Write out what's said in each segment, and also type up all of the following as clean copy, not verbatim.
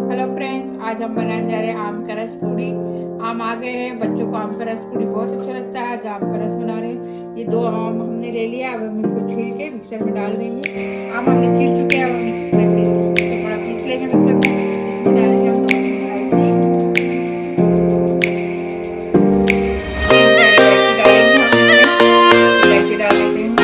Hello friends, आज हम बनाने जा रहे हैं आम का रस पूरी। आम आ गए हैं, बच्चों को आम का रस पूरी बहुत अच्छा लगता है। आज आम का रस बना रहे हैं। ये 2 आम हमने ले लिया, अब हम इनको छील के मिक्सर में डाल देंगे। आम हमने छील चुके हैं, अब हम मिक्सर में थोड़ा पीस लेंगे मिक्सर में। इसमें डालेंगे हम 2 इलायची डाल देते हैं।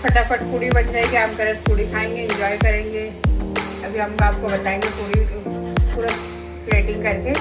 फटाफट पूरी बन जाएगी। आम का रस पूरी खाएंगे, एंजॉय करेंगे। अभी हम आपको बताएंगे पूरी पूरा प्लेटिंग करके।